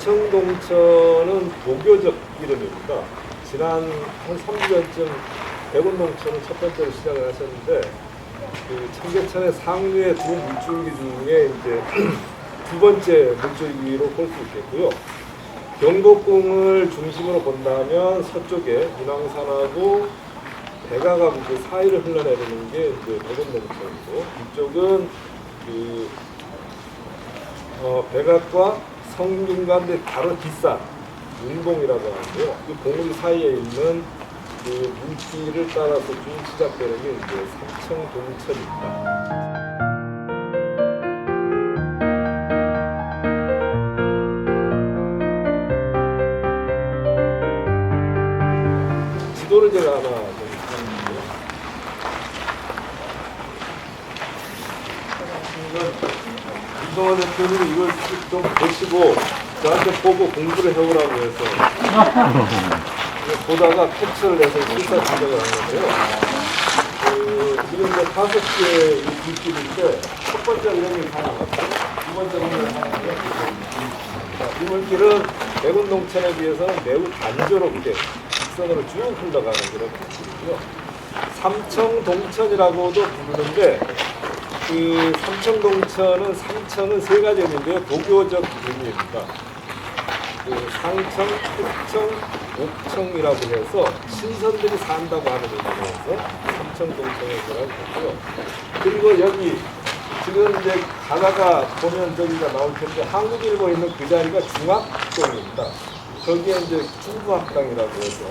삼청동천은 도교적 이름입니다. 지난 한 3주 전쯤 백운동천은 첫 번째로 시작을 하셨는데 그 청계천의 상류의 두 물줄기 중에 이제 두 번째 물줄기로 볼 수 있겠고요. 경복궁을 중심으로 본다면 서쪽에 인왕산하고 백악하고 그 사이를 흘러내리는 게 이제 백운동천이고, 이쪽은 그 백악과 성균관대 바로 뒷산 윤봉이라고 하는데요. 그 봉우리 사이에 있는 그 물길을 따라서 쭉 시작되는 게 이제 삼청동천입니다. 지도를 제가 하나 보여드릴게요. 이성환 대표님 이걸 좀 보시고 저한테 보고 공부를 해오라고 해서 보다가 캡처를 해서 실사 진행을 하는데요. 지금 이제 5개의 물길인데 첫 번째는 여기 하나 같고요. 두 번째는 하나고요. 이 물길은 백운동천에 비해서는 매우 단조롭게 직선으로 쭉 흘러가는 그런 물길이고요. 삼청동천이라고도 부르는데 그 삼청동천은 삼청은 세 가지 의미인데요. 도교적 의미입니다. 그 상청, 흑청, 옥청이라고 해서 신선들이 산다고 하는 의미에서 삼청동천이라고 하고요. 그리고 여기 지금 이제 가다가 보면 저기가 나올 텐데 한국일보 있는 그 자리가 중학동입니다. 거기에 이제 중부학당이라고 해서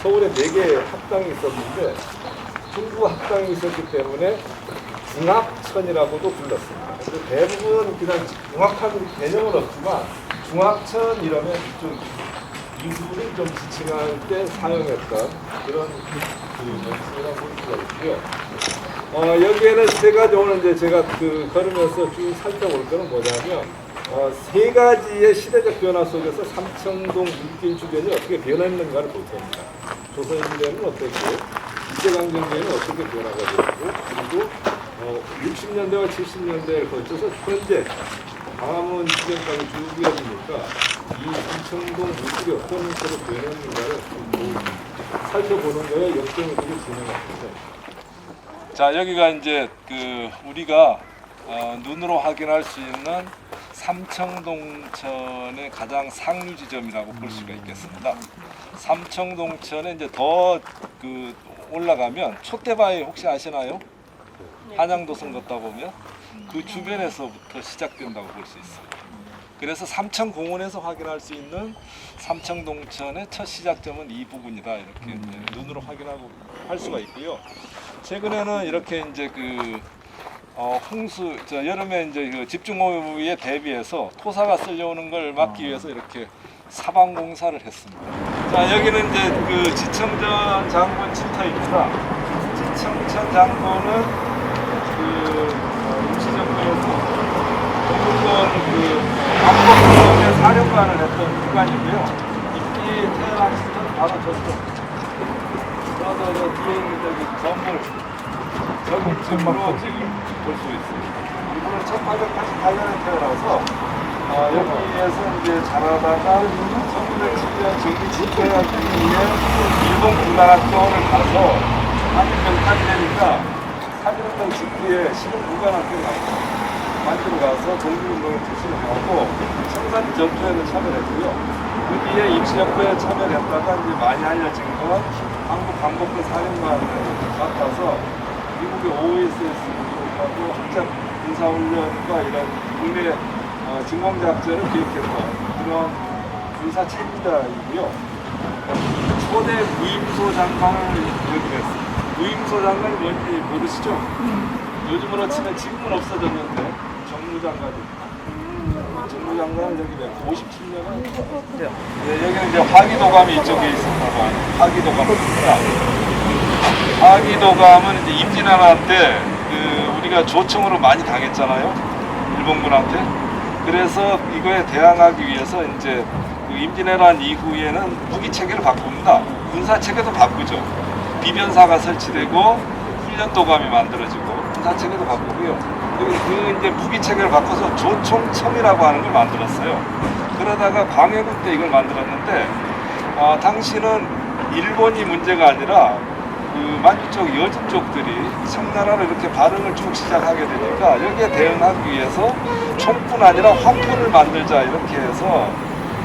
서울에 4개의 학당이 있었는데 중부학당이 있었기 때문에 중학천이라고도 불렀습니다. 대부분 그냥 정확한 개념은 없지만 중학천 이러면 좀 이수를 좀 지칭할 때 사용했던 그런 명칭이라고 볼 수가 있고요. 여기에는 세 가지, 오늘 이제 제가 걸으면서 쭉 살펴볼 거는 뭐냐면 세 가지의 시대적 변화 속에서 삼청동 물길 주변이 어떻게 변했는가를 볼 겁니다. 조선시대는 어떻고 일제강점기에는 어떻게 변화가 됐고, 그리고 60년대와 70년대에 거쳐서 현재 광화문 지점까지 쭉 이어지니까 이 삼청동 물길이 어떤 형태로 변했는가를 살펴보는 거에 역정들이 진행합니다. 자, 여기가 이제 우리가 눈으로 확인할 수 있는 삼청동천의 가장 상류 지점이라고 볼 수가 있겠습니다. 삼청동천에 이제 더 올라가면 촛대바위 혹시 아시나요? 한양도성 걷다 보면 그 주변에서부터 시작된다고 볼 수 있어요. 그래서 삼청공원에서 확인할 수 있는 삼청동천의 첫 시작점은 이 부분이다, 이렇게 눈으로 확인하고 할 수가 있고요. 최근에는 이렇게 이제 홍수, 여름에 이제 집중호우에 대비해서 토사가 쓸려오는 걸 막기 위해서 이렇게 사방 공사를 했습니다. 자, 여기는 이제 지청전 장군 집터입니다. 지청천 장군은 임시정부에서 동물원 안보부의 사령관을 했던 기관이고요. 이때 태어난 시점 바로 저쪽. 그래서 뒤에 있는 건물 저쪽으로 지금 볼 수 있습니다. 이분은 1888년에 태어나서 여기에서 이제 자라다가 1907년 정기 집회하기 위해 일본 군단학교를 가서 한 명까지 되니까 사진학당 직후에 신흥군단학교를 갔습니다. 만주로 가서 독립운동에 투신하고 청산 전투에도 참여했고요. 그 뒤에 임시정부에 참여했다가 이제 많이 알려진 건 한국 광복군 사령관을 맡아서 미국의 OSS하고 합작 군사훈련과 이런 국내 진공작전을 기획했던 그런 군사 책임자이고요. 초대 무임소 장관을 역임했습니다. 무임소 장관이 뭔지 모르시죠? 요즘으로 치면 지금은 없어졌는데 정무장관입니다. 정무장관은 여기 57년은 여기는 이제 화기도감이 이쪽에 있었다고 하는 화기도감입니다. 화기도감은 이제 임진왜란 때 우리가 조총으로 많이 당했잖아요. 일본군한테. 그래서 이거에 대항하기 위해서 이제 임진왜란 이후에는 무기 체계를 바꿉니다. 군사 체계도 바꾸죠. 비변사가 설치되고 훈련도감이 만들어지고 군사 체계도 바꾸고요. 그 이제 무기 체계를 바꿔서 조총청이라고 하는 걸 만들었어요. 그러다가 광해군 때 이걸 만들었는데 당시는 일본이 문제가 아니라 그 만주 쪽 여진 쪽들이 청나라로 이렇게 발흥을 쭉 시작하게 되니까 여기에 대응하기 위해서 총뿐 아니라 화포를 만들자 이렇게 해서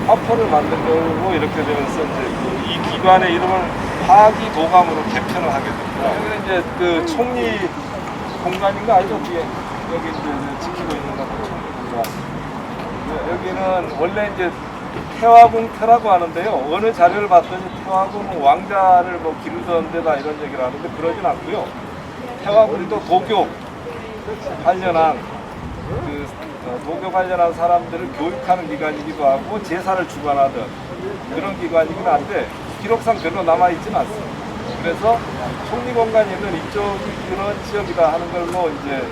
화포를 만들고 이렇게 되면서 이제 이 기관의 이름을 화기도감으로 개편을 하게 됩니다. 여기는 이제 그 총리 공간인가 아니죠? 뒤에 여기 이제 지키고 있는 것 총리 공간. 여기는 원래 이제 태화궁터라고 하는데요. 어느 자료를 봤더니 태화궁은 왕자를 뭐 기르던 데다 이런 얘기를 하는데 그러진 않고요. 태화궁이 또 도교 관련한 도교 관련한 사람들을 교육하는 기관이기도 하고 제사를 주관하던 그런 기관이긴 한데 기록상 별로 남아있지는 않습니다. 그래서 총리공간이 있는 이쪽이 그런 지역이다 하는 걸로 이제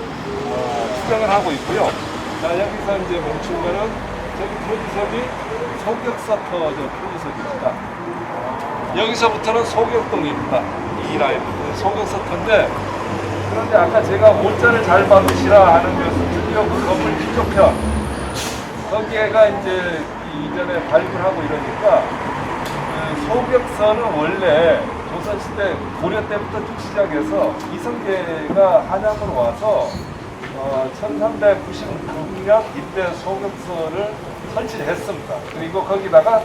추정을 하고 있고요. 자, 여기서 이제 멈춘 거는 저기 표지석이 소격사터 표지석입니다. 여기서부터는 소격동입니다. 이 라인 소격사터인데 그런데 아까 제가 모자를 잘 받으시라 하는 그 건물 뒤쪽편 거기에가 이제 이전에 발굴하고 이러니까 소격선은 원래 조선시대 고려 때부터 쭉 시작해서 이성계가 한양으로 와서 1396년 이때 소격선을 설치를 했습니다. 그리고 거기다가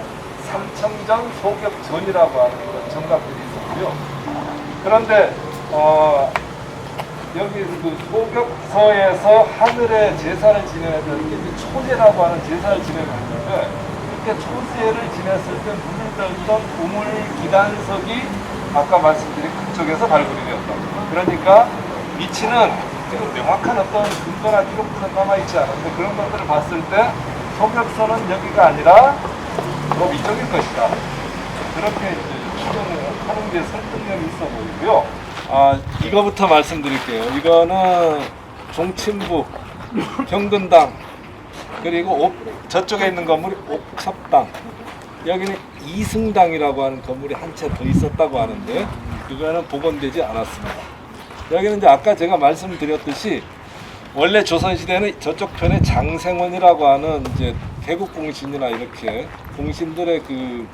삼청전 소격전이라고 하는 그런 정각들이 있었고요. 그런데 여기 그 소격서에서 하늘에 제사를 지내는 이게 초제라고 하는 제사를 지내는데 이렇게 초제를 지냈을 때 문을 들던 우물 기단석이 아까 말씀드린 그쪽에서 발굴이 되었다. 그러니까 위치는 지금 명확한 어떤 근거나 기록부터 남아있지 않은데 그런 것들을 봤을 때 소격서는 여기가 아니라 더 위쪽일 것이다. 그렇게 이제 추정을 하는 게 설득력이 있어 보이고요. 이거부터 말씀드릴게요. 이거는 종친부, 경근당, 그리고 저쪽에 있는 건물이 옥첩당, 여기는 이승당이라고 하는 건물이 한 채 더 있었다고 하는데 그거는 복원되지 않았습니다. 여기는 이제 아까 제가 말씀드렸듯이 원래 조선시대는 저쪽 편에 장생원이라고 하는 이제 개국공신이나 이렇게 공신들의 그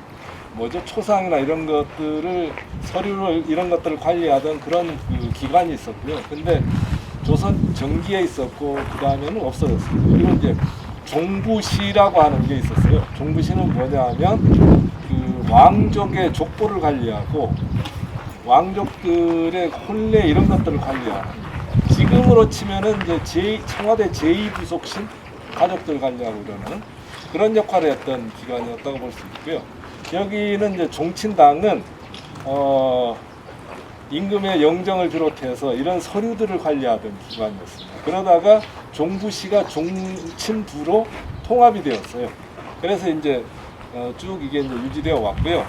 초상이나 이런 것들을 서류를 이런 것들을 관리하던 그런 그 기관이 있었고요. 근데 조선 정기에 있었고 그 다음에는 없어졌습니다. 그리고 이제 종부시라고 하는 게 있었어요. 종부시는 뭐냐 하면 그 왕족의 족보를 관리하고 왕족들의 혼례 이런 것들을 관리하는 지금으로 치면은 이제 청와대 제2부속신 가족들 관리하고 이러는 그런 역할을 했던 기관이었다고 볼 수 있고요. 여기는 이제 종친당은 임금의 영정을 비롯해서 이런 서류들을 관리하던 기관이었습니다. 그러다가 종부시가 종친부로 통합이 되었어요. 그래서 이제 쭉 이게 이제 유지되어 왔고요.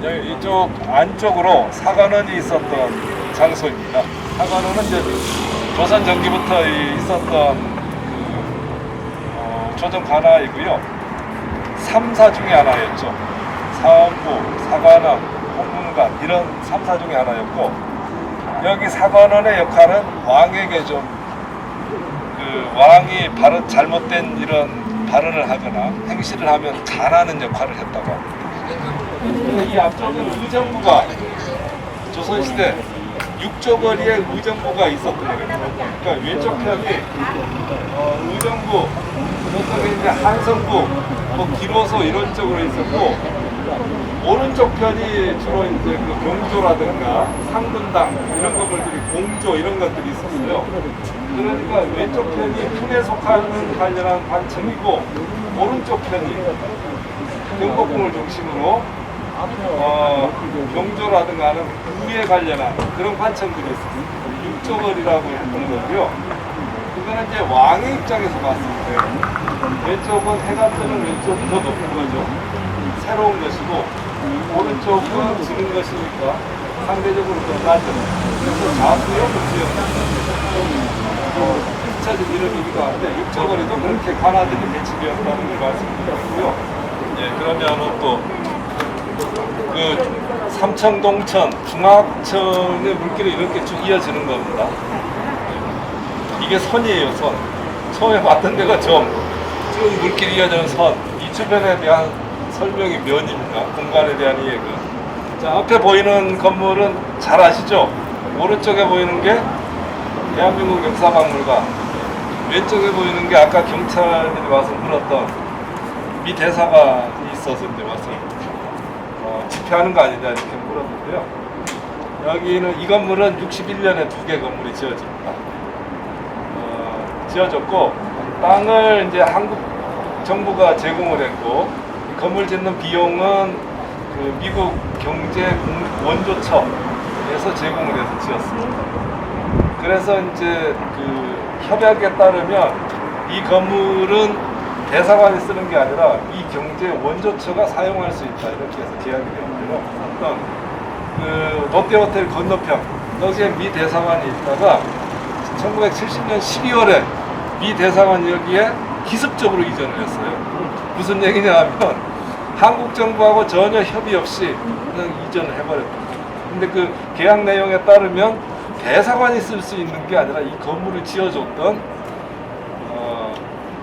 여기 이쪽 안쪽으로 사관원이 있었던 장소입니다. 사관원은 이제 조선 전기부터 있었던 조정 관아이고요. 3사 중에 하나였죠. 사원부, 사관원, 홍문관 이런 3사 중에 하나였고 여기 사관원의 역할은 왕에게 좀 왕이 잘못된 이런 발언을 하거나 행실을 하면 간하는 역할을 했다고 합니다. 이 앞쪽은 의정부가 조선시대 육조 거리에 의정부가 있었던 거예요. 그러니까 왼쪽 편이 의정부, 저쪽에 이제 한성부, 뭐 기로소 이런 쪽으로 있었고, 오른쪽 편이 주로 이제 그 경조라든가 상분당 이런 것들이 공조 이런 것들이 있었어요. 그러니까 왼쪽 편이 fun에 속하는 관련한 관청이고, 오른쪽 편이 경복궁을 중심으로 경조라든가 하는 부에 관련한 그런 관청들이 있었어요. 육조거리라고 했던 거고요. 그거는 이제 왕의 입장에서 봤을 때 왼쪽은 해가 뜨는 왼쪽이 더 높은 거죠. 새로운 것이고, 오른쪽은 지는 것이니까 상대적으로 더 낮은. 그래서 자수형, 북수형 붙여진 이름이기도 한데, 육조거리도 그렇게 관아들이 배치되었다는 걸 말씀드렸고요. 예, 그러면은 또 그 삼청동천, 중학천의 물길이 이렇게 쭉 이어지는 겁니다. 이게 선이에요, 선. 처음에 봤던 데가 쭉 물길이 이어지는 선. 이 주변에 대한 설명이 면입니다. 공간에 대한 이해가. 자, 앞에 보이는 건물은 잘 아시죠? 오른쪽에 보이는 게 대한민국 역사박물관, 왼쪽에 보이는 게 아까 경찰들이 와서 물었던 미 대사관이 있어서 이제 와서 집회하는 거 아니냐 이렇게 물었는데요. 여기는 이 건물은 61년에 2개 건물이 지어집니다. 지어졌고, 땅을 이제 한국 정부가 제공을 했고, 건물 짓는 비용은 그 미국 경제 원조처에서 제공을 해서 지었습니다. 그래서 이제 그 협약에 따르면 이 건물은 대사관이 쓰는 게 아니라 이 경제 원조처가 사용할 수 있다 이렇게 해서 계약이 되었고요. 어떤 그 롯데호텔 건너편 여기에 미 대사관이 있다가 1970년 12월에 미 대사관 여기에 기습적으로 이전을 했어요. 무슨 얘기냐 하면 한국 정부하고 전혀 협의 없이 그냥 이전을 해버렸거든요. 근데 그 계약 내용에 따르면 대사관이 쓸 수 있는 게 아니라 이 건물을 지어줬던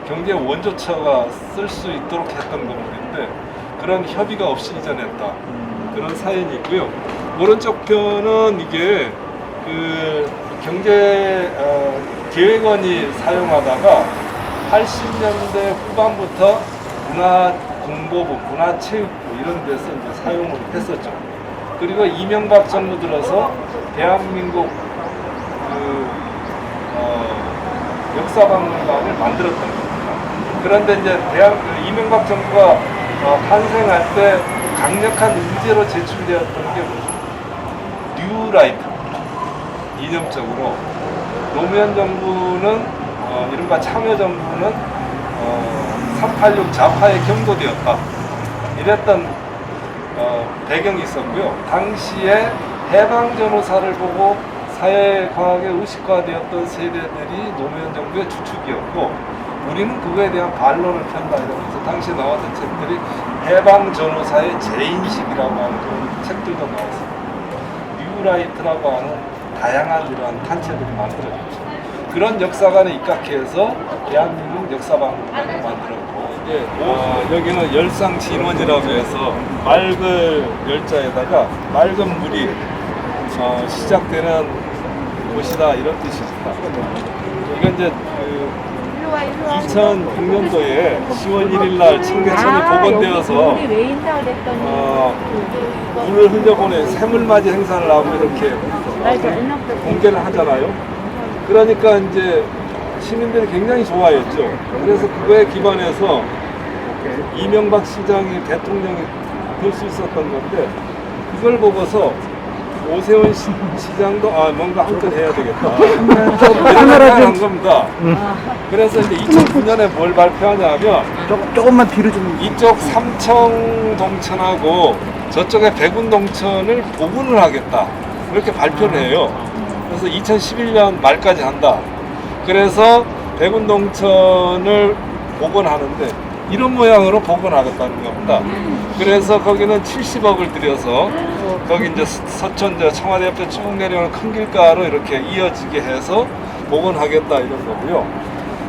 경제 원조처가 쓸 수 있도록 했던 건물인데, 그런 협의가 없이 이전했다 그런 사연이 있고요. 오른쪽 편은 이게 그 경제 계획원이 사용하다가 80년대 후반부터 문화공보부, 문화체육부 이런 데서 이제 사용을 했었죠. 그리고 이명박 정부 들어서 대한민국 역사박물관을 만들었던 겁니다. 그런데 이제 이명박 정부가 탄생할 때 강력한 의제로 제출되었던 게 뭐죠? 뉴라이트 이념적으로 노무현 정부는 이른바 참여정부는 386 좌파에 경도되었다 이랬던 배경이 있었고요. 당시에 해방전후사를 보고 사회과학에 의식화되었던 세대들이 노무현 정부의 주축이었고, 우리는 그거에 대한 반론을 편다 이러면서 당시에 나왔던 책들이 해방전후사의 재인식이라고 하는 그런 책들도 나왔습니다. 뉴라이트라고 하는 다양한 이러한 단체들이 만들어졌죠. 그런 역사관에 입각해서 대한민국 역사박물관을 만들었고, 이제 여기는 열상진원이라고 해서 맑을 열자에다가 맑은 물이 시작되는 곳이다 이런 뜻입니다. 이건 이제 2006년도에 10월 1일 날 청계천이 복원되어서 물을 흘려보내 새물맞이 행사를 하고 이렇게 공개를 하잖아요. 그러니까 이제 시민들이 굉장히 좋아했죠. 그래서 그거에 기반해서 이명박 시장이 대통령이 될 수 있었던 건데, 그걸 보고서 오세훈 시장도 뭔가 한 건 해야 되겠다 한 겁니다. 그래서 이제 2009년에 뭘 발표하냐면 조금만 뒤로 좀. 이쪽 삼청동천하고 저쪽에 백운동천을 복원을 하겠다 이렇게 발표를 해요. 그래서 2011년 말까지 한다. 그래서 백운동천을 복원하는데 이런 모양으로 복원하겠다는 겁니다. 그래서 거기는 70억을 들여서 거기 이제 서천 청와대 옆에 쭉 내려오는 큰 길가로 이렇게 이어지게 해서 복원하겠다 이런 거고요.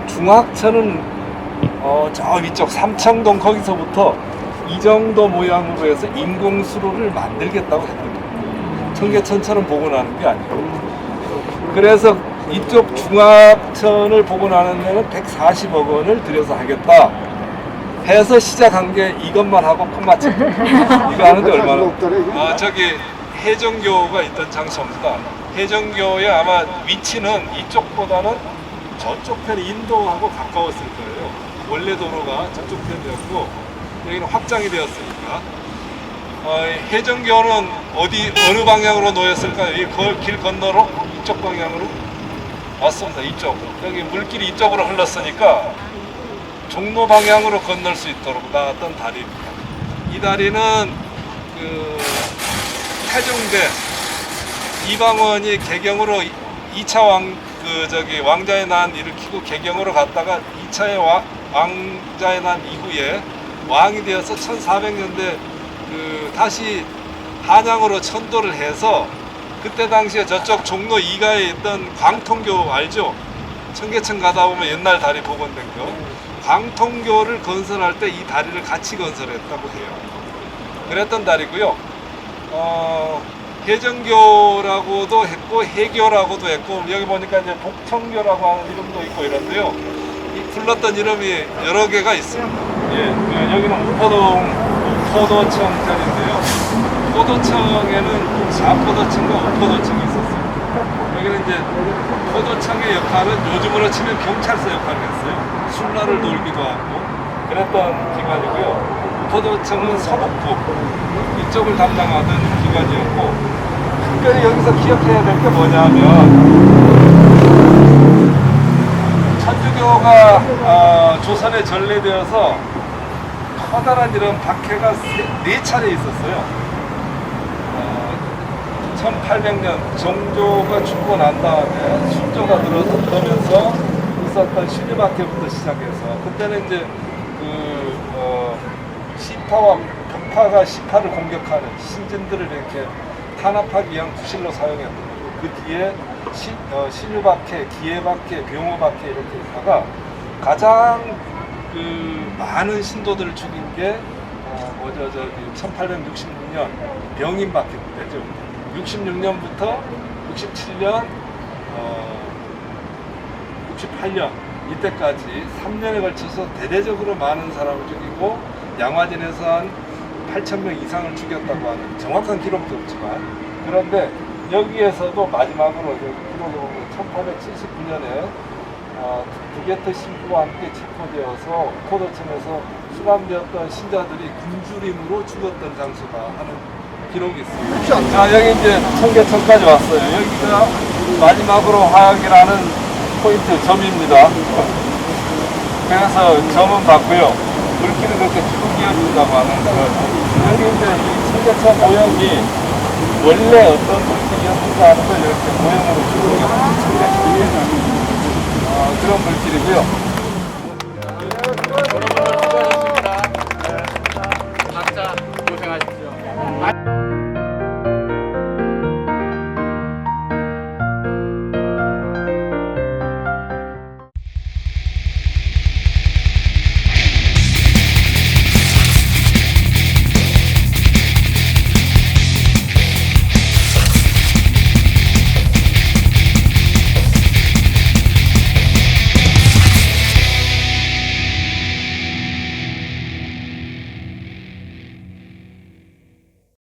중학천은 저 위쪽 삼청동 거기서부터 이 정도 모양으로 해서 인공수로를 만들겠다고 했던 겁니다. 청계천처럼 복원하는 게 아니고. 그래서 이쪽 중학천을 복원하는 데는 140억 원을 들여서 하겠다 해서 시작한 게 이것만 하고 끝마쳤. 이거 하는데 얼마나? 저기 해정교가 있던 장소입니다. 해정교의 아마 위치는 이쪽보다는 저쪽 편 인도하고 가까웠을 거예요. 원래 도로가 저쪽 편이었고 여기는 확장이 되었으니까. 해정교는 어느 방향으로 놓였을까요? 이 길 건너로 이쪽 방향으로? 맞습니다. 이쪽. 여기 물길이 이쪽으로 흘렀으니까 종로 방향으로 건널 수 있도록 나왔던 다리입니다. 이 다리는 그 태종대 이방원이 개경으로 2차 왕자의 난 일으키고 개경으로 갔다가 2차의 왕자의 난 이후에 왕이 되어서 1400년대 다시 한양으로 천도를 해서 그때 당시에 저쪽 종로 2가에 있던 광통교 알죠? 청계천 가다 보면 옛날 다리 복원된 거. 광통교를 건설할 때 이 다리를 같이 건설했다고 해요. 그랬던 다리고요. 해정교라고도 했고 해교라고도 했고 여기 보니까 이제 복청교라고 하는 이름도 있고 이런데요. 이 불렀던 이름이 여러 개가 있습니다. 예, 여기는 포도청전인데요. 포도청에는 좌포도청과 우포도청이 있었어요. 여기는 이제 포도청의 역할은 요즘으로 치면 경찰서 역할을 했어요. 술라를 돌기도 하고 그랬던 기관이고요. 우포도청은 서북부 이쪽을 담당하던 기관이었고 특별히 여기서 기억해야 될 게 뭐냐면 천주교가 조선에 전래되어서 커다란 이런 박해가 4차례 있었어요. 1800년 정조가 죽고 난 다음에 순조가 들어서면서 있었던 신유박해부터 시작해서 그때는 이제 시파와 격파가 시파를 공격하는 신진들을 이렇게 탄압하기 위한 구실로 사용했던 거고 그 뒤에 신유박해, 기해박해, 병호박해 이렇게 있다가 가장 많은 신도들을 죽인 게 1866년 병인박해 때죠. 66년부터 67년, 68년 이때까지 3년에 걸쳐서 대대적으로 많은 사람을 죽이고 양화진에서 한 8,000명 이상을 죽였다고 하는 정확한 기록도 없지만 그런데 여기에서도 마지막으로 기록에 보면 1879년에 두게트 신부와 함께 체포되어서 포도청에서 수감되었던 신자들이 굶주림으로 죽었던 장소다 하는 기록이 있습니다. 자, 여기 이제 청계천까지 왔어요. 여기가 마지막으로 화역이라는 포인트 점입니다. 그래서 점은 봤고요. 물길은 그렇게 쭉 이어진다고 하는 거예요. 여기 이제 이 청계천 모형이 원래 어떤 물길이었는가 하는 걸 이렇게 모형으로 쭉